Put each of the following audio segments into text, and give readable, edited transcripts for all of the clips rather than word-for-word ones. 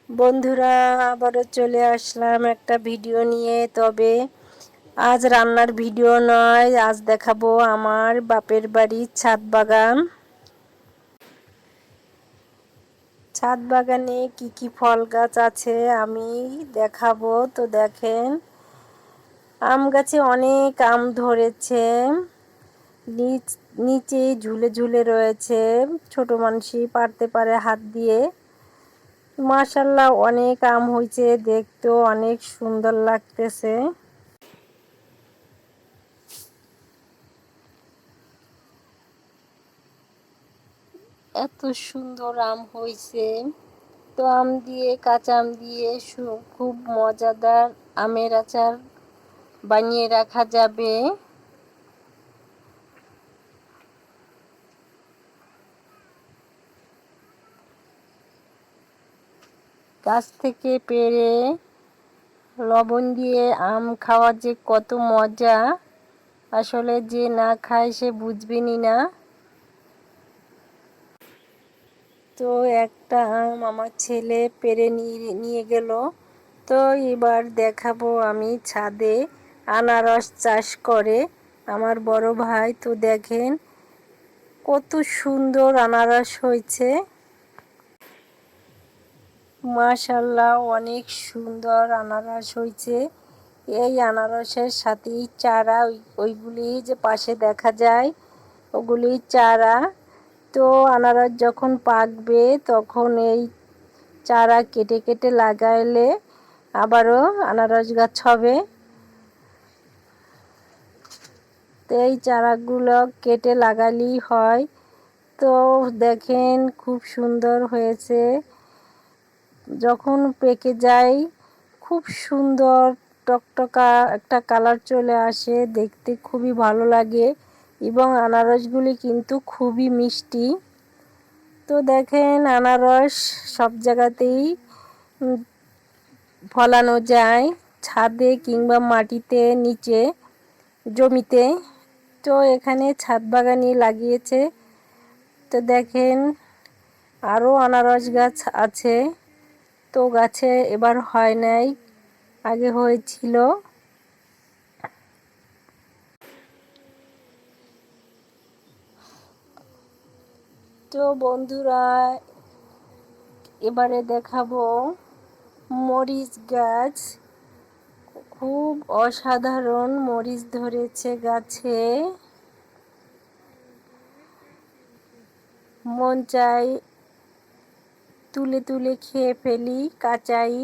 বন্ধুরা, আবারও চলে আসলাম একটা ভিডিও নিয়ে। তবে আজ রান্নার ভিডিও নয়, আজ দেখাবো আমার বাপের বাড়ির ছাদ বাগান। ছাদ বাগানে কি কি ফল গাছ আছে আমি দেখাবো। তো দেখেন, আম গাছে অনেক আম ধরেছে, নিচে ঝুলে ঝুলে রয়েছে, ছোট মানুষই পারতে পারে হাত দিয়ে। মাশাআল্লাহ, অনেক আম হয়েছে, দেখতেও অনেক সুন্দর লাগতেছে। এত সুন্দর আম হয়েছে। তো আম দিয়ে, কাঁচা আম দিয়ে খুব মজাদার আমের আচার বানিয়ে রাখা যাবে। গাছ থেকে পেড়ে লবণ দিয়ে আম খাওয়া যে কত মজা, আসলে যে না খায় সে বুঝবেনই না। তো একটা আম আমার ছেলে পেড়ে নিয়ে গেল। তো এবার দেখাবো আমি ছাদে আনারস চাষ করে আমার বড় ভাই। তো দেখেন কত সুন্দর আনারস হয়েছে, মাশাআল্লাহ, অনেক সুন্দর আনারস হয়েছে। এই আনারসের সাথেই চারা, ওইগুলি যে পাশে দেখা যায় ওগুলি চারা। তো আনারস যখন পাকবে তখন এই চারা কেটে কেটে লাগাইলে আবারও আনারস গাছ হবে। তো এই চারাগুলো কেটে লাগালেই হয়। তো দেখেন খুব সুন্দর হয়েছে, যখন পেকে যায় খুব সুন্দর টকটকা একটা কালার চলে আসে, দেখতে খুবই ভালো লাগে এবং আনারসগুলি কিন্তু খুবই মিষ্টি। তো দেখেন আনারস সব জায়গাতেই ফলানো যায়, ছাদে কিংবা মাটিতে, নিচে জমিতে। তো এখানে ছাদ বাগানই লাগিয়েছে। তো দেখেন আরও আনারস গাছ আছে। তো গাছে এবার হয় নাই, আগে হয়েছিল। তো বন্ধুরা, এবারে দেখাবো মরিচ গাছ। খুব অসাধারণ মরিচ ধরেছে গাছে, মন চাই তুলে তুলে খেয়ে ফেলি কাঁচাই।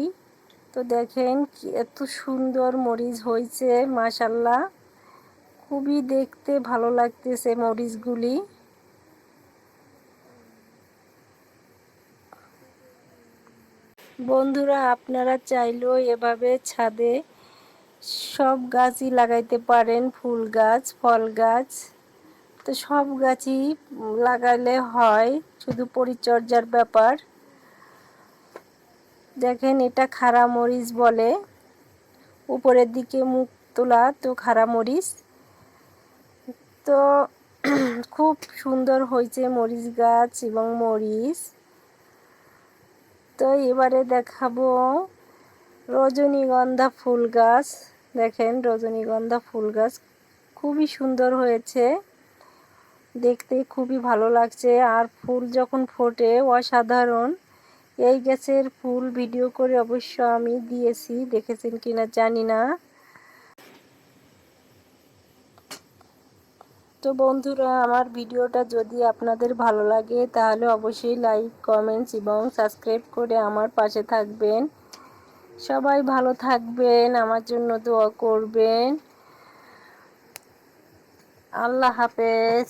তো দেখেন এত সুন্দর মরিচ হয়েছে, মাশাআল্লাহ, খুবই দেখতে ভালো লাগতেছে মরিচগুলি। বন্ধুরা, আপনারা চাইলেও এভাবে ছাদে সব গাছই লাগাইতে পারেন, ফুল গাছ, ফল গাছ। তো সব গাছই লাগালে হয়, শুধু পরিচর্যার ব্যাপার। দেখেন এটা খাড়া মরিচ বলে, উপরের দিকে মুখ তোলা, তো খাড়া মরিচ। তো খুব সুন্দর হয়েছে মরিচ গাছ এবং মরিচ। তো এবারে দেখাবো রজনীগন্ধা ফুল গাছ। দেখেন রজনীগন্ধা ফুল গাছ খুবই সুন্দর হয়েছে, দেখতে খুবই ভালো লাগছে। আর ফুল যখন ফোটে অসাধারণ। এই গাছের ফুল ভিডিও করে অবশ্য আমি দিয়েছি, দেখেছেন কিনা জানি না। তো বন্ধুরা, আমার ভিডিওটা যদি আপনাদের ভালো লাগে তাহলে অবশ্যই লাইক, কমেন্টস এবং সাবস্ক্রাইব করে আমার পাশে থাকবেন। সবাই ভালো থাকবেন, আমার জন্য দোয়া করবেন। আল্লাহ হাফেজ।